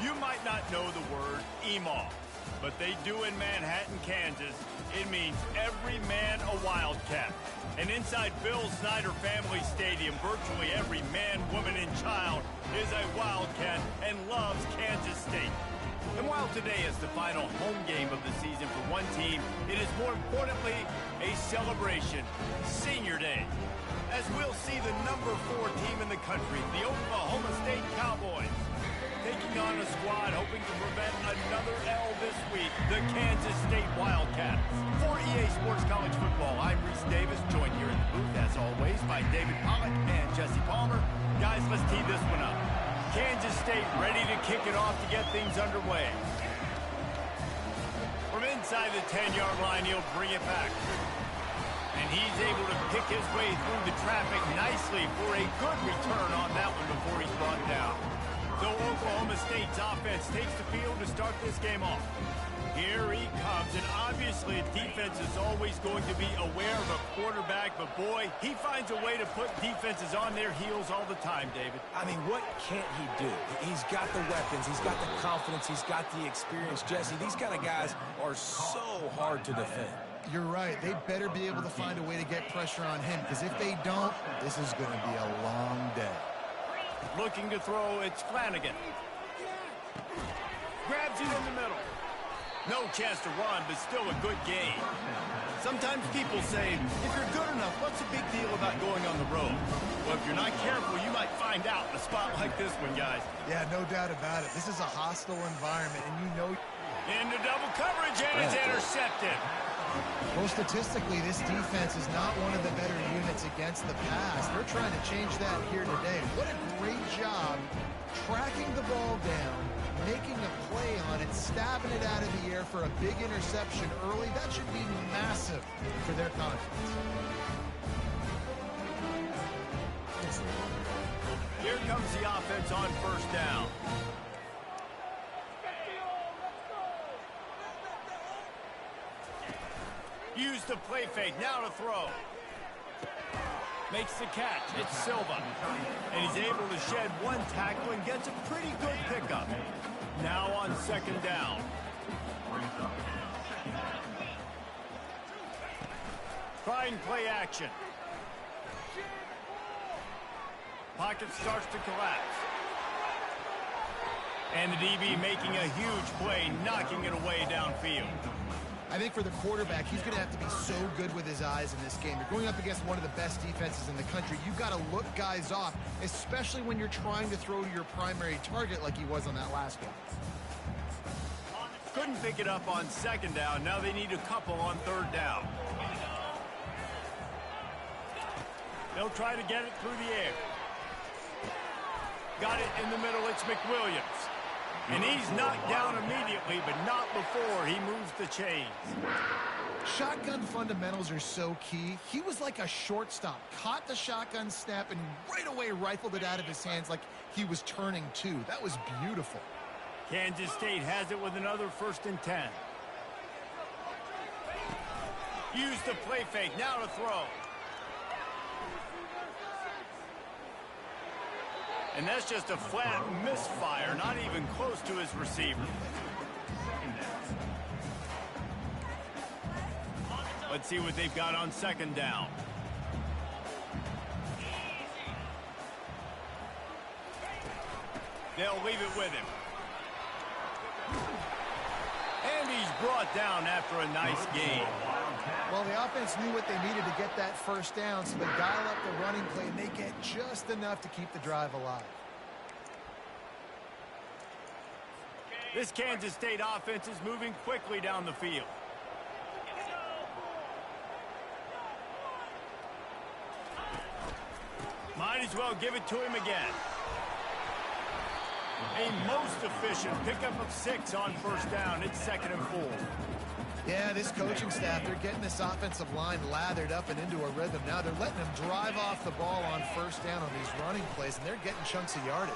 You might not know the word EMAW, but they do in Manhattan, Kansas. It means every man a Wildcat. And inside Bill Snyder Family Stadium, virtually every man, woman, and child is a Wildcat and loves Kansas State. And while today is the final home game of the season for one team, it is more importantly a celebration, Senior Day. As we'll see the number 4 team in the country, the Oklahoma State Cowboys, taking on a squad hoping to prevent another L this week, the Kansas State Wildcats. For EA Sports College Football, I'm Reese Davis, joined here in the booth, as always, by David Pollack and Jesse Palmer. Guys, let's tee this one up. Kansas State ready to kick it off to get things underway. From inside the 10-yard line, he'll bring it back. And he's able to pick his way through the traffic nicely for a good return on that one before he's brought down. So Oklahoma State's offense takes the field to start this game off. Here he comes, and obviously defense is always going to be aware of a quarterback, but boy, he finds a way to put defenses on their heels all the time, David. I mean, what can't he do? He's got the weapons, he's got the confidence, he's got the experience. Jesse, these kind of guys are so hard to defend. You're right. They better be able to find a way to get pressure on him, because if they don't, this is going to be a long day. Looking to throw, it's Flanagan. Grabs it in the middle. No chance to run, but still a good game. Sometimes people say, if you're good enough, what's the big deal about going on the road? Well, if you're not careful, you might find out in a spot like this one, guys. Yeah, no doubt about it. This is a hostile environment, and you know... Into double coverage, and it's intercepted. Well, statistically, this defense is not one of the better units against the pass. They're trying to change that here today. What a great job tracking the ball down, making a play on it, stabbing it out of the air for a big interception early. That should be massive for their confidence. Here comes the offense on first down. Use the play fake, now to throw. Makes the catch, it's Silva. And he's able to shed one tackle and gets a pretty good pickup. Now on second down. Trying play action. Pocket starts to collapse. And the DB making a huge play, knocking it away downfield. I think for the quarterback, he's going to have to be so good with his eyes in this game. You're going up against one of the best defenses in the country. You've got to look guys off, especially when you're trying to throw to your primary target like he was on that last one. Couldn't pick it up on second down. Now they need a couple on third down. They'll try to get it through the air. Got it in the middle. It's McWilliams. And he's knocked down immediately, but not before he moves the chains. Shotgun fundamentals are so key. He was like a shortstop. Caught the shotgun snap and right away rifled it out of his hands like he was turning two. That was beautiful. Kansas State has it with another 1st and 10. Use the play fake. Now to throw. And that's just a flat misfire, not even close to his receiver. Let's see what they've got on second down. They'll leave it with him. And he's brought down after a nice gain. Well, the offense knew what they needed to get that first down, so they dial up the running play, and they get just enough to keep the drive alive. This Kansas State offense is moving quickly down the field. Might as well give it to him again. A most efficient pickup of 6 on first down. It's 2nd and 4. Yeah, this coaching staff, they're getting this offensive line lathered up and into a rhythm. Now they're letting them drive off the ball on first down on these running plays, and they're getting chunks of yardage.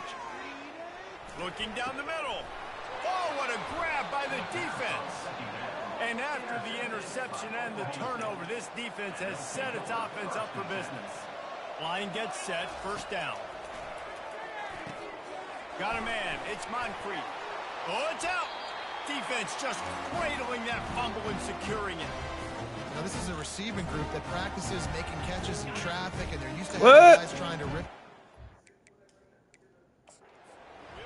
Looking down the middle. Oh, what a grab by the defense. And after the interception and the turnover, this defense has set its offense up for business. Line gets set, first down. Got a man, it's Moncrief. Oh, it's out. Defense just cradling that fumble and securing it. Now, this is a receiving group that practices making catches in traffic, and they're used to having guys trying to rip.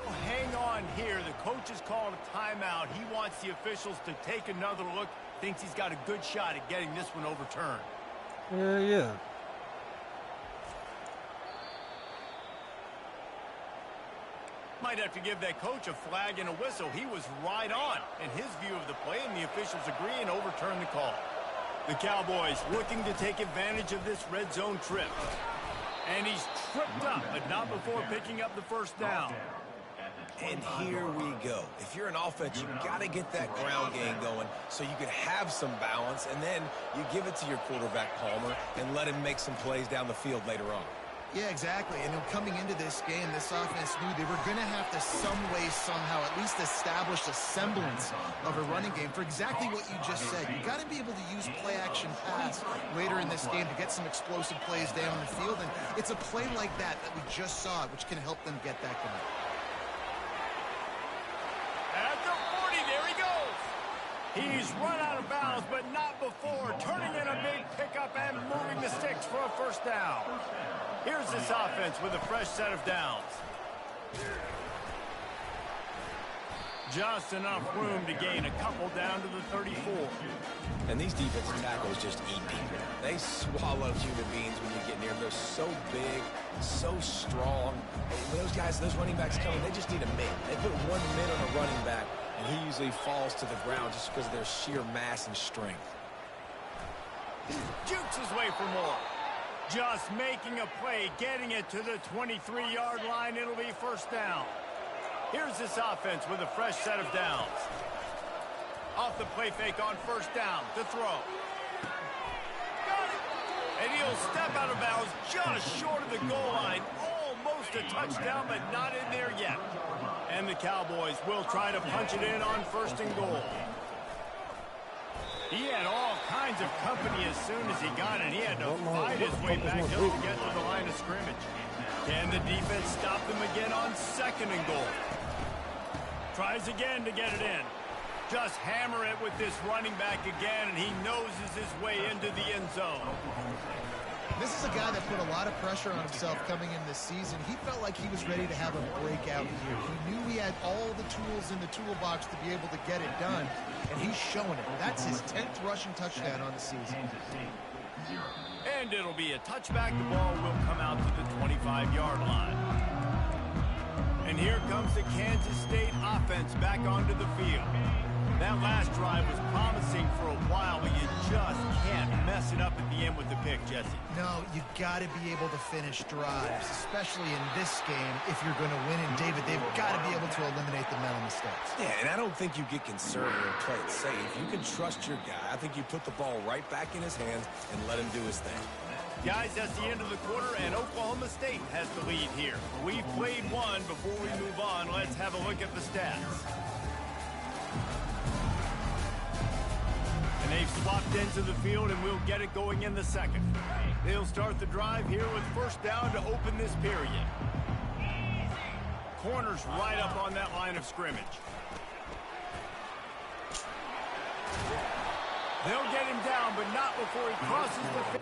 We'll hang on here. The coach has called a timeout. He wants the officials to take another look. Thinks he's got a good shot at getting this one overturned. Yeah. Might have to give that coach a flag and a whistle. He was right on in his view of the play, and the officials agree and overturn the call. The Cowboys looking to take advantage of this red zone trip. And he's tripped up, but not before picking up the first down. And here we go. If you're an offense, you got to get that ground game going so you can have some balance, and then you give it to your quarterback, Palmer, and let him make some plays down the field later on. Yeah, exactly. And coming into this game, this offense knew they were going to have to some way, somehow, at least establish a semblance of a running game for exactly what you just said. You got to be able to use play-action pass later in this game to get some explosive plays down the field. And it's a play like that we just saw, which can help them get that going. At the 40, there he goes. He's run out of bounds, but not before turning in a big pickup and moving the sticks for a first down. Here's this offense with a fresh set of downs. Just enough room to gain a couple down to the 34. And these defensive tackles just eat people. They swallow human beings when you get near them. They're so big, so strong. When those guys, those running backs come in, they just need a mid. They put 1 mid on a running back, and he usually falls to the ground just because of their sheer mass and strength. Jukes his way for more. Just making a play, getting it to the 23-yard line. It'll be first down. Here's this offense with a fresh set of downs. Off the play fake on first down to throw. Got it. And he'll step out of bounds just short of the goal line. Almost a touchdown, but not in there yet. And the Cowboys will try to punch it in on first and goal. He had all kinds of company as soon as he got it. He had to fight his way back just to get to the line of scrimmage. Can the defense stop them again on second and goal? Tries again to get it in. Just hammer it with this running back again, and he noses his way into the end zone. This is a guy that put a lot of pressure on himself coming in this season. He felt like he was ready to have a breakout year. He knew he had all the tools in the toolbox to be able to get it done, and he's showing it. That's his 10th rushing touchdown on the season. And it'll be a touchback. The ball will come out to the 25-yard line. And here comes the Kansas State offense back onto the field. That last drive was promising for a while, but you just can't mess it up at the end with the pick, Jesse. No, you got to be able to finish drives, especially in this game if you're going to win. And, David, they've got to be able to eliminate the mental mistakes. Yeah, and I don't think you get conservative and play it safe. You can trust your guy. I think you put the ball right back in his hands and let him do his thing. Guys, that's the end of the quarter, and Oklahoma State has the lead here. We've played one. Before we move on, let's have a look at the stats. And they've swapped into the field, and we'll get it going in the second. They'll start the drive here with first down to open this period. Corners right up on that line of scrimmage. They'll get him down, but not before he crosses the...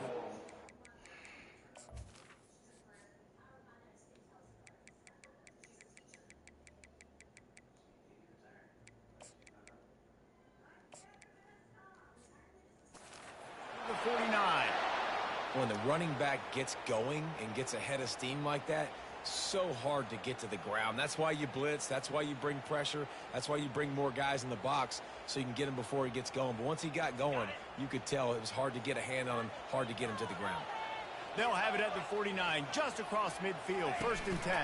the 49. When the running back gets going and gets ahead of steam like that, so hard to get to the ground. That's why you blitz. That's why you bring pressure. That's why you bring more guys in the box so you can get him before he gets going. But once he got going, you could tell it was hard to get a hand on him, hard to get him to the ground. They'll have it at the 49, just across midfield, first and 10.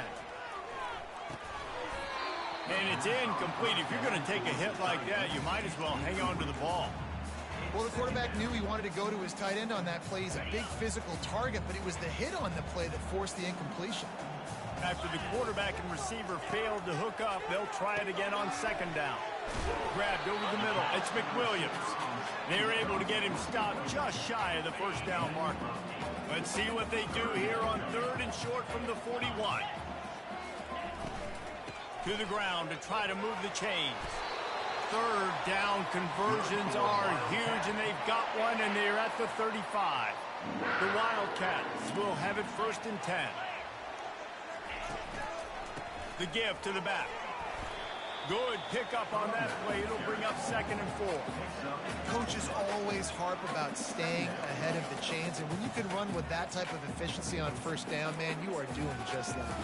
And it's incomplete. If you're going to take a hit like that, you might as well hang on to the ball. Well, the quarterback knew he wanted to go to his tight end on that play. He's a big physical target, but it was the hit on the play that forced the incompletion. After the quarterback and receiver failed to hook up, they'll try it again on second down. Grabbed over the middle. It's McWilliams. They're able to get him stopped just shy of the first down marker. Let's see what they do here on third and short from the 41. to the ground to try to move the chains. Third down conversions are huge, and they've got one, and they're at the 35. The Wildcats will have it 1st and 10. The give to the back. Good pickup on that play. It'll bring up 2nd and 4. Coaches always harp about staying ahead of the chains, and when you can run with that type of efficiency on 1st down, man, you are doing just that.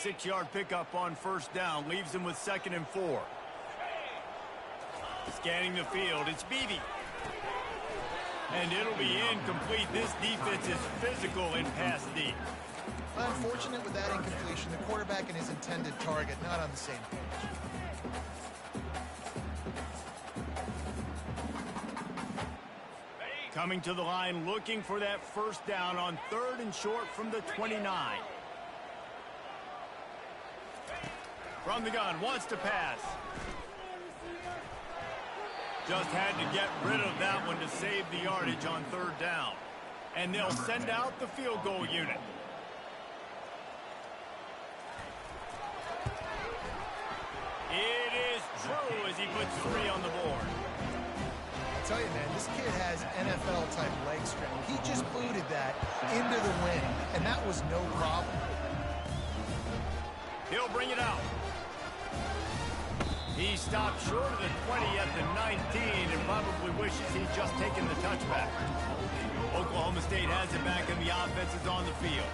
6-yard pickup on 1st down leaves them with 2nd and 4. Scanning the field, it's Beebe. And it'll be incomplete. This defense is physical in pass D. Unfortunate with that incompletion. The quarterback and his intended target not on the same page. Coming to the line, looking for that 1st down on 3rd and short from the 29. From the gun, wants to pass. Just had to get rid of that one to save the yardage on 3rd down. And they'll send out the field goal unit. It is true as he puts 3 on the board. I tell you, man, this kid has NFL-type leg strength. He just booted that into the wind, and that was no problem. He'll bring it out. He stopped short of the 20 at the 19 and probably wishes he'd just taken the touchback. Oklahoma State has it back, and the offense is on the field.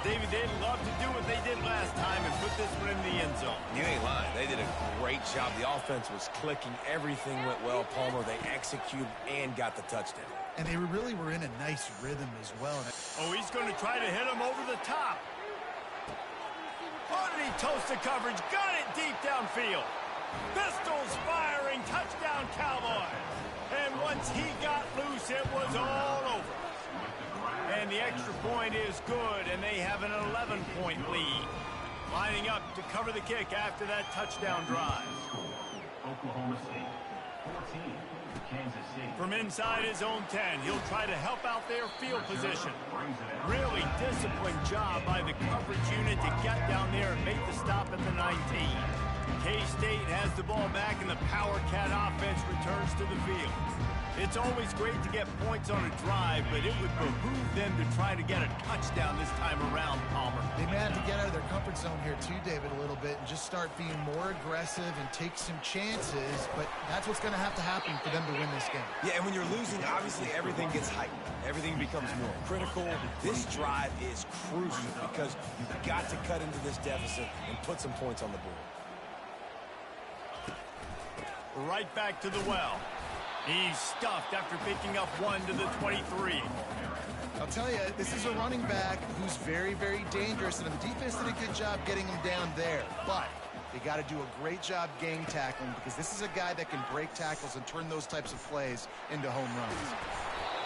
David, they'd love to do what they did last time and put this one in the end zone. You ain't lying. They did a great job. The offense was clicking. Everything went well, Palmer. They executed and got the touchdown. And they really were in a nice rhythm as well. Oh, he's going to try to hit him over the top. Oh, did he toast the coverage? Got it deep downfield. Pistols firing. Touchdown, Cowboys. And once he got loose, it was all over. And the extra point is good, and they have an 11-point lead. Lining up to cover the kick after that touchdown drive. Oklahoma State, 14, Kansas State. From inside his own 10, he'll try to help out their field position. Really disciplined job by the coverage unit to get down there and make the stop at the 19. K-State has the ball back, and the Power Cat offense returns to the field. It's always great to get points on a drive, but it would behoove them to try to get a touchdown this time around, Palmer. They may have to get out of their comfort zone here too, David, a little bit and just start being more aggressive and take some chances, but that's what's going to have to happen for them to win this game. Yeah, and when you're losing, obviously everything gets heightened. Everything becomes more critical. This drive is crucial because you've got to cut into this deficit and put some points on the board. Right back to the well. He's stuffed after picking up 1 to the 23. I'll tell you, this is a running back who's very, very dangerous, and the defense did a good job getting him down there. But they got to do a great job gang tackling because this is a guy that can break tackles and turn those types of plays into home runs.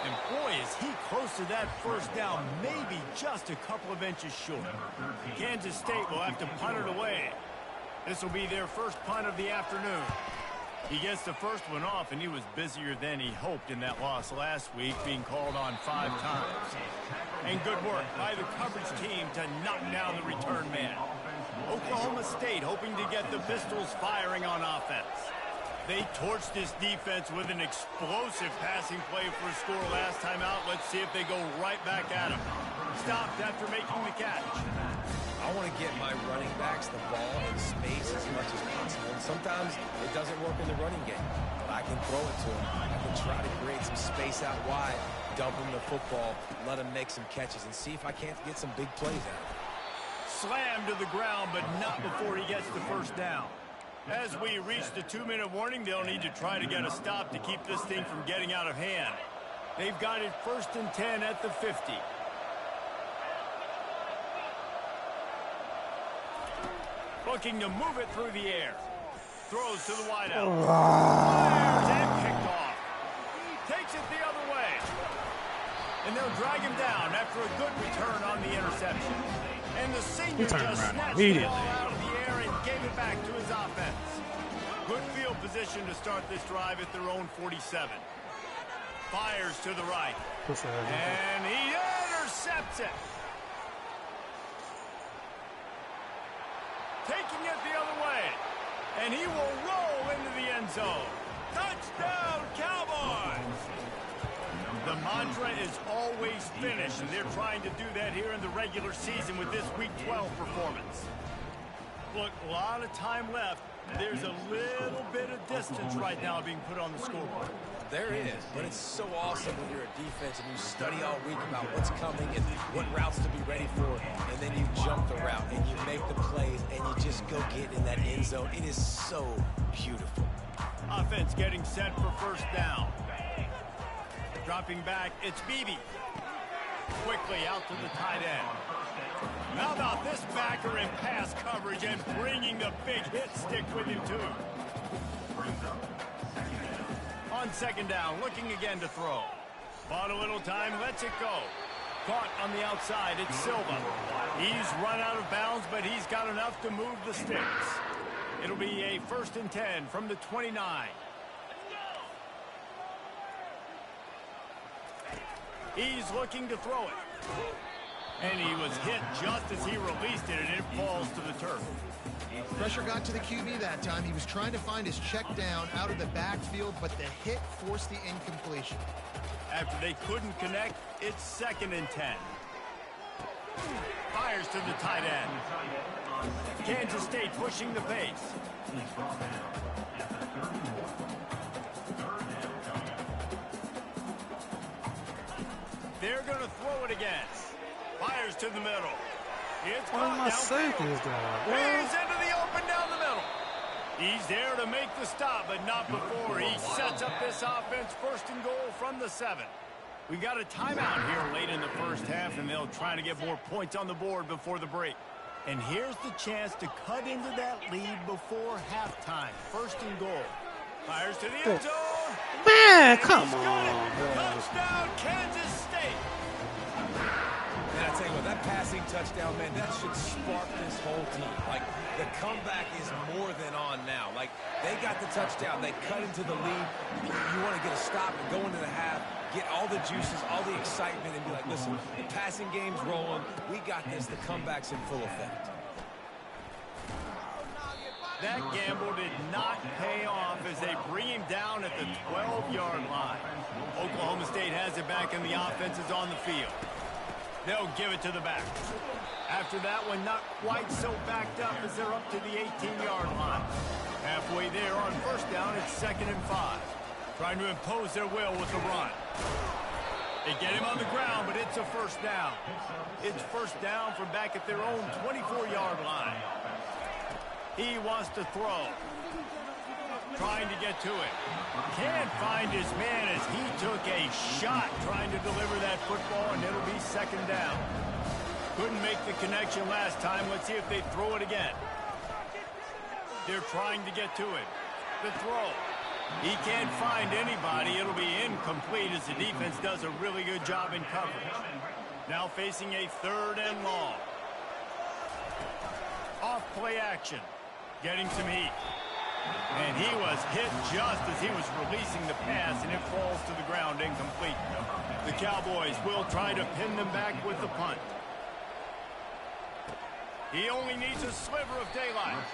And boy, is he close to that 1st down, maybe just a couple of inches short. Kansas State will have to punt it away. This will be their first punt of the afternoon. He gets the first one off, and he was busier than he hoped in that loss last week, being called on 5 times. And good work by the coverage team to knock down the return man. Oklahoma State hoping to get the Pistols firing on offense. They torched this defense with an explosive passing play for a score last time out. Let's see if they go right back at him. Stopped after making the catch. I want to get my running backs the ball in space as much as possible. And sometimes it doesn't work in the running game, but I can throw it to them. I can try to create some space out wide, dump him the football, let him make some catches, and see if I can't get some big plays out of it. Slammed to the ground, but not before he gets the 1st down. As we reach the 2-minute warning, they'll need to try to get a stop to keep this thing from getting out of hand. They've got it 1st and 10 at the 50. Looking to move it through the air. Throws to the wideout. Fires and picked off. Takes it the other way. And they'll drag him down after a good return on the interception. And the senior just snatched the ball out of the air and gave it back to his offense. Good field position to start this drive at their own 47. Fires to the right. And he intercepts it. taking it the other way. And he will roll into the end zone. Touchdown, Cowboys! The mantra is always finish, and they're trying to do that here in the regular season with this Week 12 performance. Look, a lot of time left. There's a little bit of distance right now being put on the scoreboard. There is, but it's so awesome when you're a defense and you study all week about what's coming and what routes to be ready for, and then you jump the route and you make the plays and you just go get in that end zone. It is so beautiful. Offense getting set for first down. Dropping back, it's Beebe. Quickly out to the tight end. How about this backer in pass coverage and bringing the big hit stick with him, too. On second down, looking again to throw. Bought a little time, lets it go. Caught on the outside, it's Silva. He's run out of bounds, but he's got enough to move the sticks. It'll be a 1st and 10 from the 29. He's looking to throw it. And he was hit just as he released it, and it falls to the turf. Pressure got to the QB that time. He was trying to find his check down out of the backfield, but the hit forced the incompletion. After they couldn't connect, it's 2nd and 10. Fires to the tight end. Kansas State pushing the pace. They're going to throw it again. Fires to the middle. It's What are my safeties doing? He's into the open down the middle. He's there to make the stop, but not before he sets up this offense. 1st and goal from the 7. We got a timeout here late in the first half, and they'll try to get more points on the board before the break. And here's the chance to cut into that lead before halftime. 1st and goal. Fires to the end zone. Man, come on, man. Touchdown, Kansas State. And I tell you what, that passing touchdown, man, that should spark this whole team. Like, the comeback is more than on now. Like, they got the touchdown. They cut into the lead. You want to get a stop and go into the half, get all the juices, all the excitement, and be like, listen, the passing game's rolling. We got this. The comeback's in full effect. That gamble did not pay off as they bring him down at the 12-yard line. Oklahoma State has it back, and the offense is on the field. They'll give it to the back. After that one, not quite so backed up as they're up to the 18-yard line. Halfway there on 1st down, it's 2nd and 5. Trying to impose their will with the run. They get him on the ground, but it's a 1st down. It's 1st down from back at their own 24-yard line. He wants to throw. Trying to get to it. Can't find his man as he took a shot trying to deliver that football, and it'll be 2nd down. Couldn't make the connection last time. Let's see if they throw it again. They're trying to get to it. The throw. He can't find anybody. It'll be incomplete as the defense does a really good job in coverage. Now facing a 3rd and long. Off play action. Getting some heat. And he was hit just as he was releasing the pass, and it falls to the ground incomplete. The Cowboys will try to pin them back with the punt. He only needs a sliver of daylight.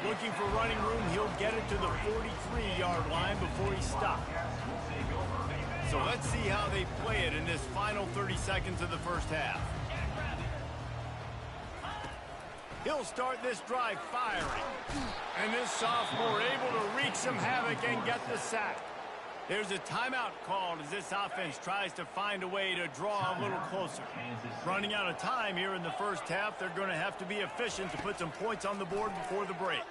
Looking for running room, he'll get it to the 43-yard line before he stops. So let's see how they play it in this final 30 seconds of the first half. He'll start this drive firing. And this sophomore able to wreak some havoc and get the sack. There's a timeout called as this offense tries to find a way to draw a little closer. Running out of time here in the first half, they're going to have to be efficient to put some points on the board before the break.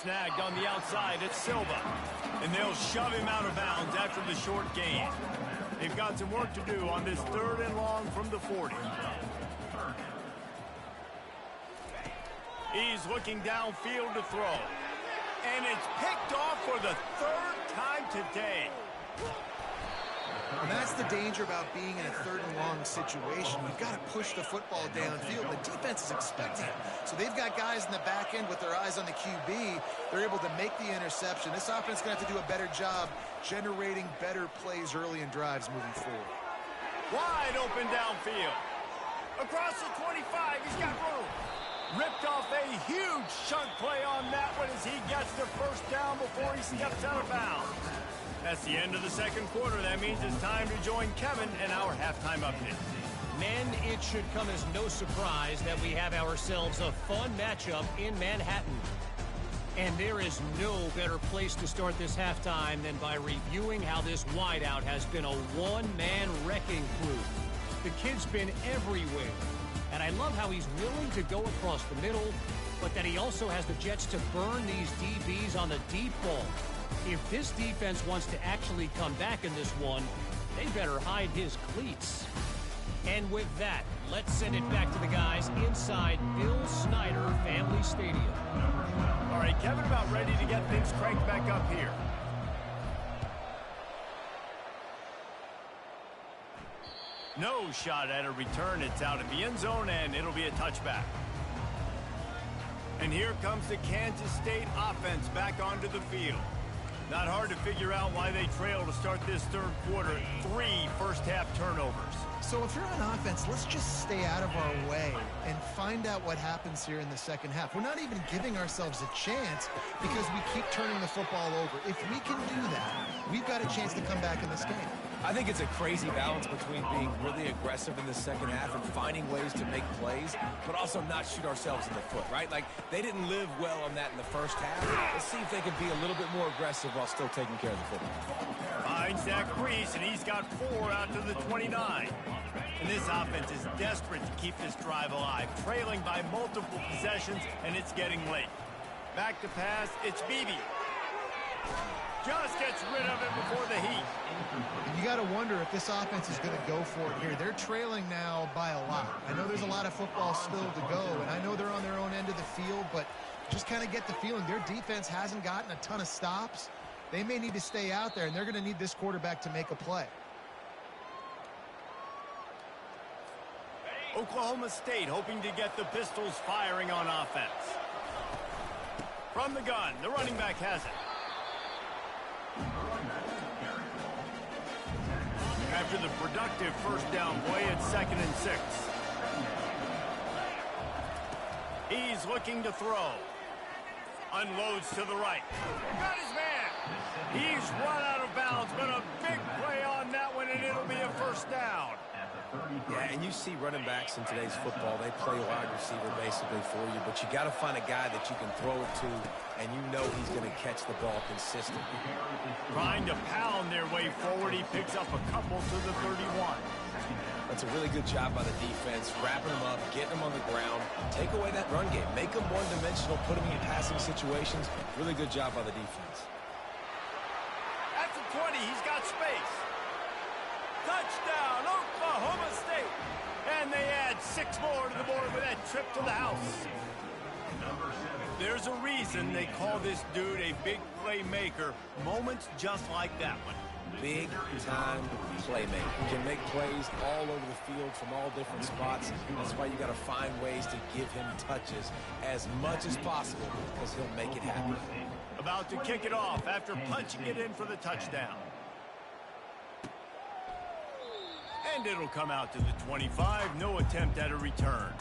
Snagged on the outside, it's Silva. And they'll shove him out of bounds after the short gain. They've got some work to do on this 3rd and long from the 40. He's looking downfield to throw. And it's picked off for the 3rd time today. And that's the danger about being in a 3rd and long situation. You've got to push the football downfield. The defense is expecting it. So they've got guys in the back end with their eyes on the QB. They're able to make the interception. This offense is going to have to do a better job generating better plays early in drives moving forward. Wide open downfield. Across the 25, he's got room. Ripped off a huge chunk play on that one as he gets the first down before he steps out of bounds. That's the end of the second quarter. That means it's time to join Kevin and our halftime update. Men, it should come as no surprise that we have ourselves a fun matchup in Manhattan. And there is no better place to start this halftime than by reviewing how this wideout has been a one-man wrecking crew. The kid's been everywhere. And I love how he's willing to go across the middle, but that he also has the jets to burn these DBs on the deep ball. If this defense wants to actually come back in this one, they better hide his cleats. And with that, let's send it back to the guys inside Bill Snyder Family Stadium. All right, Kevin, about ready to get things cranked back up here. No shot at a return. It's out of the end zone, and it'll be a touchback. And here comes the Kansas State offense back onto the field. Not hard to figure out why they trail to start this third quarter. 3 first-half turnovers. So if you're on offense, let's just stay out of our way and find out what happens here in the second half. We're not even giving ourselves a chance because we keep turning the football over. If we can do that, we've got a chance to come back in this game. I think it's a crazy balance between being really aggressive in the second half and finding ways to make plays, but also not shoot ourselves in the foot, right? Like, they didn't live well on that in the first half. Let's see if they can be a little bit more aggressive while still taking care of the football. Finds Zach Reese, and he's got 4 out to the 29. And this offense is desperate to keep this drive alive, trailing by multiple possessions, and it's getting late. Back to pass, it's Beebe. Just gets rid of it before the heat. And you got to wonder if this offense is going to go for it here. They're trailing now by a lot. I know there's a lot of football still to go, and I know they're on their own end of the field, but just kind of get the feeling their defense hasn't gotten a ton of stops. They may need to stay out there, and they're going to need this quarterback to make a play. Oklahoma State hoping to get the Pistols firing on offense. From the gun, the running back has it. After the productive first down play, it's 2nd and 6. He's looking to throw. Unloads to the right. Got his man. He's run out of bounds, but a big play on that one, and it'll be a first down. Yeah, and you see running backs in today's football, they play wide receiver basically for you, but you got to find a guy that you can throw it to, and you know he's going to catch the ball consistently. Trying to pound their way forward, he picks up a couple to the 31. That's a really good job by the defense, wrapping them up, getting them on the ground, take away that run game, make them one-dimensional, put them in passing situations. Really good job by the defense. At the 20, he's got space. Touchdown, Oklahoma State. And they add 6 more to the board with that trip to the house. There's a reason they call this dude a big playmaker. Moments just like that one. Big-time playmaker. Can make plays all over the field from all different spots. That's why you got to find ways to give him touches as much as possible because he'll make it happen. About to kick it off after punching it in for the touchdown. And it'll come out to the 25. No attempt at a return.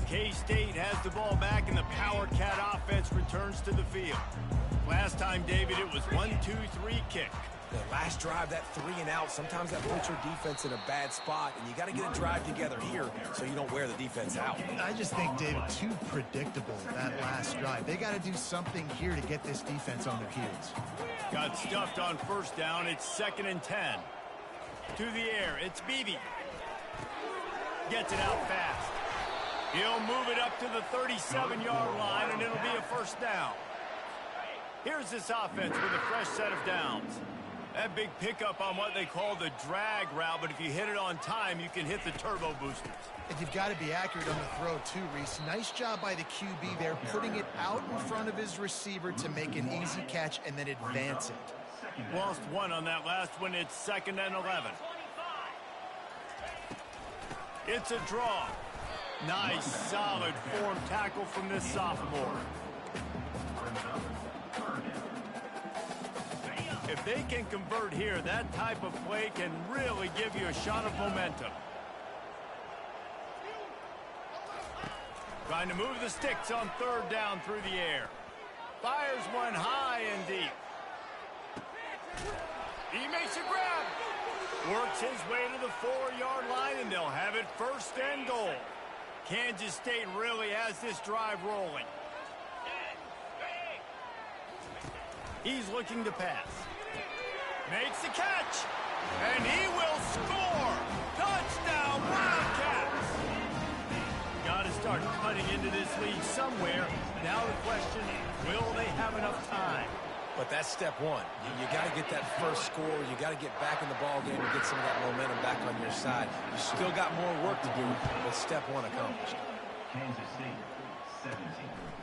K-State has the ball back, and the Power Cat offense returns to the field. Last time, David, it was 1-2-3 kick. The last drive, that 3 and out, sometimes that puts your defense in a bad spot, and you got to get a drive together here so you don't wear the defense out. I just think, David, too predictable, that last drive. They got to do something here to get this defense on their heels. Got stuffed on first down. It's 2nd and 10. To the air, it's Beebe. Gets it out fast. He'll move it up to the 37-yard line, and it'll be a first down. Here's this offense with a fresh set of downs. That big pickup on what they call the drag route, but if you hit it on time, you can hit the turbo boosters. And you've got to be accurate on the throw, too, Reese. Nice job by the QB there, putting it out in front of his receiver to make an easy catch and then advance it. Lost 1 on that last one. It's 2nd and 11. It's a draw. Nice, solid form tackle from this sophomore. If they can convert here, that type of play can really give you a shot of momentum. Trying to move the sticks on third down through the air. Fires one high and deep. He makes a grab. Works his way to the 4-yard line, and they'll have it first and goal. Kansas State really has this drive rolling. He's looking to pass. Makes the catch. And he will score. Touchdown, Wildcats. Got to start cutting into this lead somewhere. Now the question, will they have enough time? But that's step one. You got to get that first score. You got to get back in the ball game and get some of that momentum back on your side. You still got more work to do, but step one accomplished. Kansas State, 17.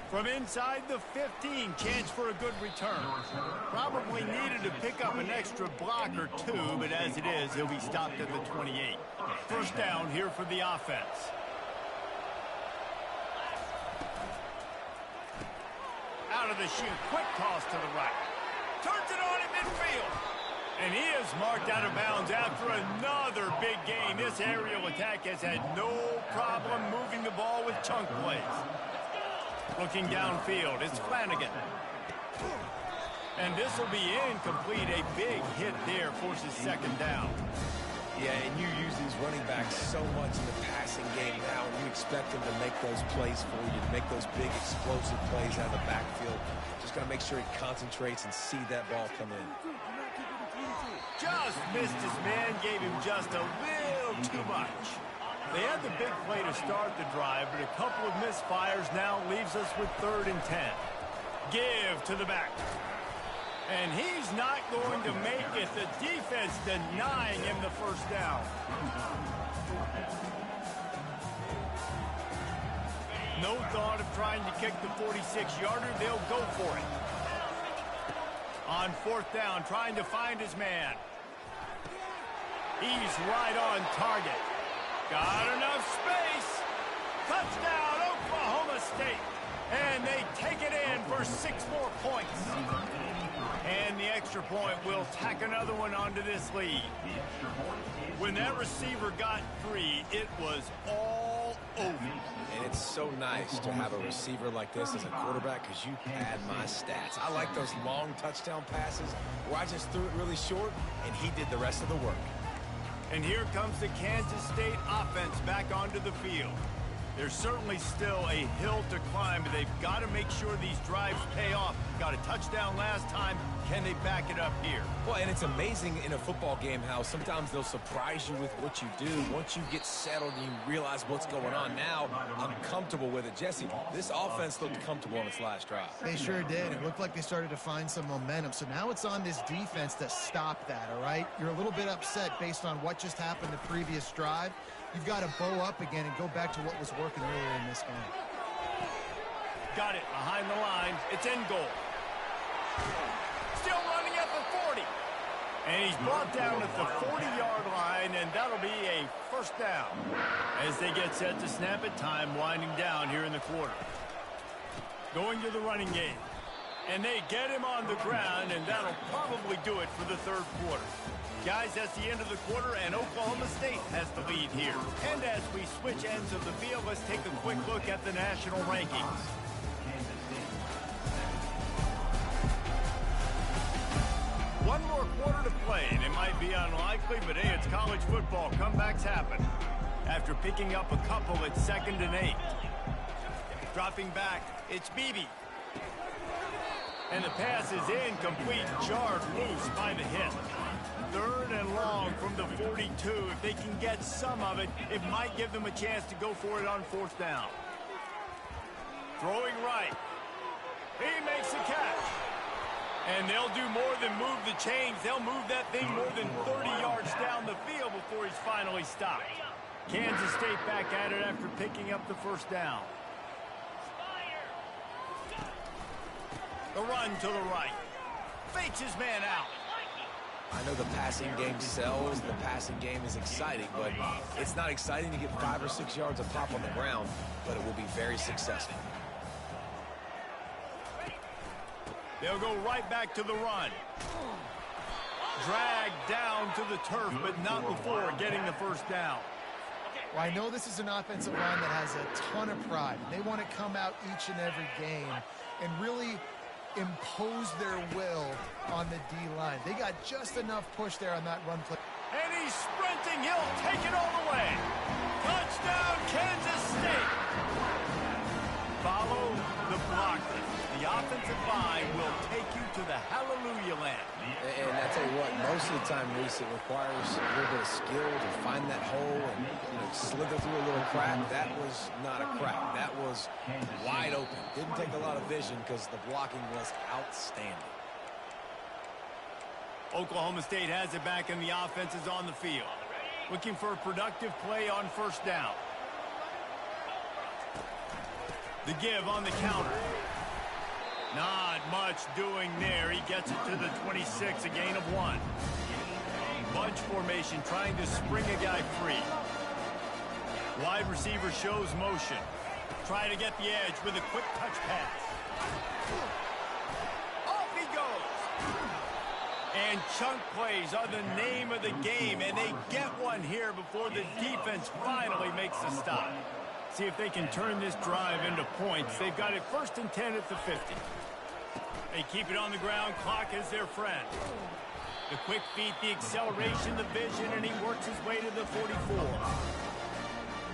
From inside the 15, chance for a good return. Probably needed to pick up an extra block or two, but as it is, he'll be stopped at the 28. First down here for the offense. Out of the chute, quick toss to the right. Turns it on at midfield. And he is marked out of bounds after another big gain. This aerial attack has had no problem moving the ball with chunk plays. Looking downfield, it's Flanagan. And this will be incomplete. A big hit there forces second down. Yeah, and you use these running backs so much in the passing game now, and you expect them to make those plays for you, to make those big explosive plays out of the backfield. Just got to make sure he concentrates and see that ball come in. Just missed his man, gave him just a little too much. They had the big play to start the drive, but a couple of misfires now leaves us with 3rd and 10. Give to the back. And he's not going to make it. The defense denying him the first down. No thought of trying to kick the 46-yarder. They'll go for it. On 4th down, trying to find his man. He's right on target. Got enough space. Touchdown, Oklahoma State. And they take it in for 6 more points. And the extra point will tack another one onto this lead. When that receiver got free, it was all over. And it's so nice to have a receiver like this as a quarterback because you pad my stats. I like those long touchdown passes where I just threw it really short and he did the rest of the work. And here comes the Kansas State offense back onto the field. There's certainly still a hill to climb, but they've got to make sure these drives pay off. Got a touchdown last time. Can they back it up here? Well, and it's amazing in a football game how sometimes they'll surprise you with what you do. Once you get settled and you realize what's going on now, I'm comfortable with it. Jesse, this offense looked comfortable on its last drive. They sure did. It looked like they started to find some momentum. So now it's on this defense to stop that, all right? You're a little bit upset based on what just happened the previous drive. You've got to bow up again and go back to what was working earlier in this game. Got it behind the line. It's in goal. Still running at the 40. And he's brought down at the 40-yard line, and that'll be a first down. As they get set to snap it, time winding down here in the quarter. Going to the running game. And they get him on the ground, and that'll probably do it for the 3rd quarter. Guys, that's the end of the quarter, and Oklahoma State has the lead here. And as we switch ends of the field, let's take a quick look at the national rankings. One more quarter to play, and it might be unlikely, but hey, it's college football. Comebacks happen. After picking up a couple at 2nd and 8. Dropping back, it's Beebe. And the pass is incomplete, jarred loose by the hit. 3rd and long from the 42. If they can get some of it, it might give them a chance to go for it on 4th down. Throwing right. He makes the catch. And they'll do more than move the chains. They'll move that thing more than 30 yards down the field before he's finally stopped. Kansas State back at it after picking up the first down. The run to the right. Fakes his man out. I know the passing game sells, the passing game is exciting, but it's not exciting to get 5 or 6 yards a pop on the ground, but it will be very successful. They'll go right back to the run. Dragged down to the turf, but not before getting the first down. Well, I know this is an offensive line that has a ton of pride. They want to come out each and every game and really impose their will on the D-line. They got just enough push there on that run play. And he's sprinting. He'll take it all the way. Touchdown, Kansas State. Follow the blocker. The offensive line will take you to the hallelujah land. And I tell you what, most of the time, Reese, it requires a little bit of skill to find that hole and slither through a little crack. That was not a crack. That was wide open. Didn't take a lot of vision because the blocking was outstanding. Oklahoma State has it back and the offense is on the field. Looking for a productive play on first down. The give on the counter. Not much doing there. He gets it to the 26, a gain of 1. Bunch formation, trying to spring a guy free. Wide receiver shows motion. Trying to get the edge with a quick touch pass. Off he goes. And chunk plays are the name of the game, and they get one here before the defense finally makes the stop. See if they can turn this drive into points. They've got it 1st and 10 at the 50. They keep it on the ground. Clock is their friend. The quick feet, the acceleration, the vision, and he works his way to the 44.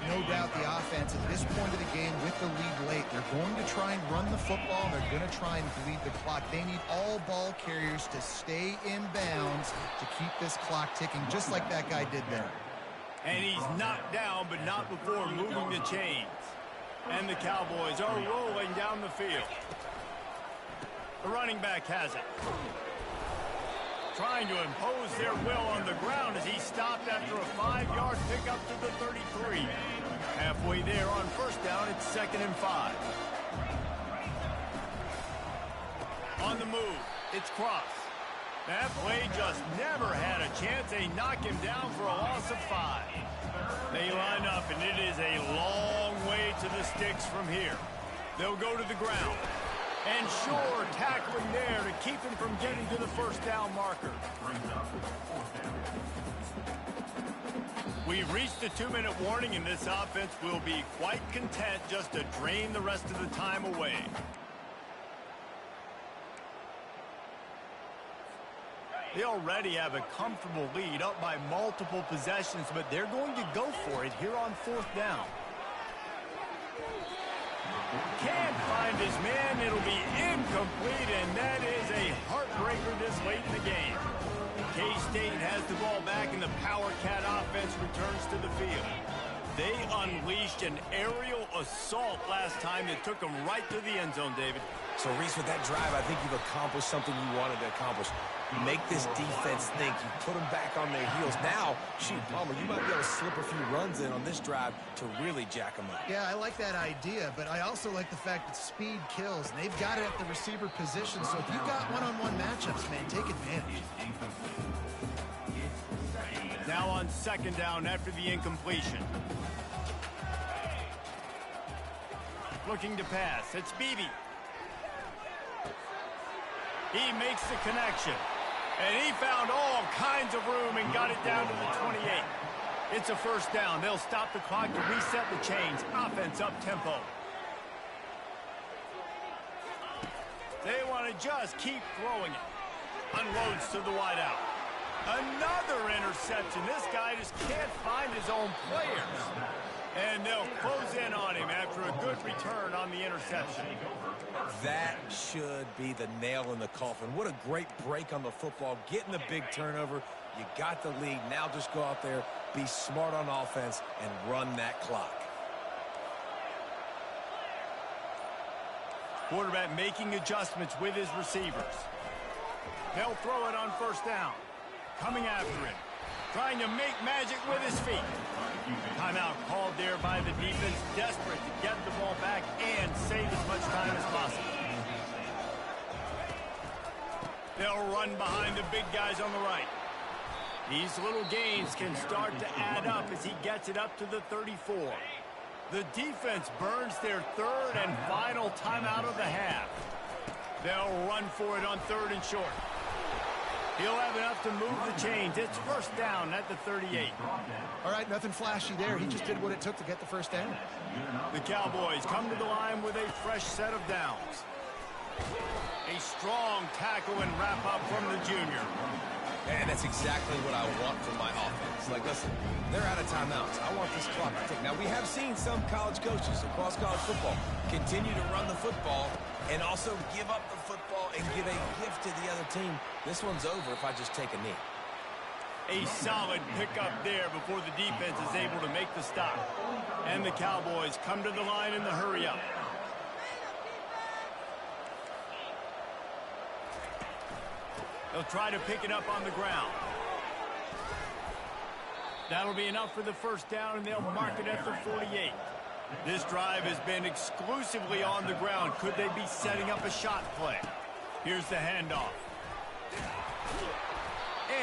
No doubt the offense at this point of the game with the lead late, they're going to try and run the football. They're going to try and bleed the clock. They need all ball carriers to stay in bounds to keep this clock ticking, just like that guy did there. And he's knocked down, but not before moving the chains. And the Cowboys are rolling down the field. The running back has it. Trying to impose their will on the ground as he stopped after a 5-yard pickup to the 33. Halfway there on first down, it's 2nd and 5. On the move, it's Cross. That play just never had a chance. They knock him down for a loss of 5. They line up, and it is a long way to the sticks from here. They'll go to the ground. And sure, tackling there to keep him from getting to the first down marker. We've reached the 2-minute warning, and this offense will be quite content just to drain the rest of the time away. They already have a comfortable lead, up by multiple possessions, but they're going to go for it here on 4th down. Can't find his man. It'll be incomplete, and that is a heartbreaker this late in the game. K-State has the ball back, and the Power Cat offense returns to the field. They unleashed an aerial assault last time that took them right to the end zone, David. So, Reese, with that drive, I think you've accomplished something you wanted to accomplish. Make this defense think. You put them back on their heels. Now, shoot, Palmer, you might be able to slip a few runs in on this drive to really jack them up. Yeah, I like that idea, but I also like the fact that speed kills. And they've got it at the receiver position, so if you've got one-on-one matchups, man, take advantage. Now on 2nd down after the incompletion. Looking to pass. It's Beebe. He makes the connection. And he found all kinds of room and got it down to the 28. It's a first down. They'll stop the clock to reset the chains. Offense up tempo. They want to just keep throwing it. Unloads to the wideout. Another interception. This guy just can't find his own players. And they'll close in on him after a good return on the interception. That should be the nail in the coffin. What a great break on the football. Getting the big turnover. You got the lead. Now just go out there, be smart on offense, and run that clock. Quarterback making adjustments with his receivers. They'll throw it on first down. Coming after him. Trying to make magic with his feet. Timeout called there by the defense, desperate to get the ball back and save as much time as possible. They'll run behind the big guys on the right. These little gains can start to add up as he gets it up to the 34. The defense burns their 3rd and final timeout of the half. They'll run for it on 3rd and short. He'll have enough to move the chains. It's first down at the 38. All right, nothing flashy there. He just did what it took to get the first down. The Cowboys come to the line with a fresh set of downs. A strong tackle and wrap-up from the junior. And that's exactly what I want from my offense. Like, listen, they're out of timeouts. I want this clock to tick. Now, we have seen some college coaches across college football continue to run the football and also give up the football and give a gift to the other team. This one's over if I just take a knee. A solid pickup there before the defense is able to make the stop. And the Cowboys come to the line in the hurry-up. They'll try to pick it up on the ground. That'll be enough for the first down, and they'll mark it at the 48. This drive has been exclusively on the ground. Could they be setting up a shot play? Here's the handoff.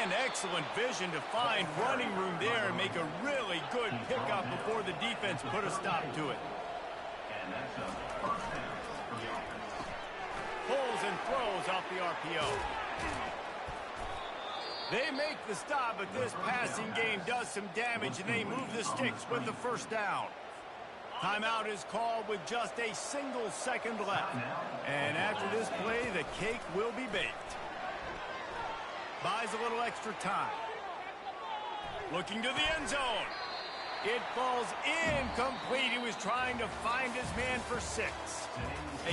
And excellent vision to find running room there and make a really good pickup before the defense put a stop to it. Pulls and throws off the RPO. They make the stop, but this passing game does some damage, and they move the sticks with the first down. Timeout is called with just a single second left. And after this play, the cake will be baked. Buys a little extra time. Looking to the end zone. It falls incomplete. He was trying to find his man for 6. A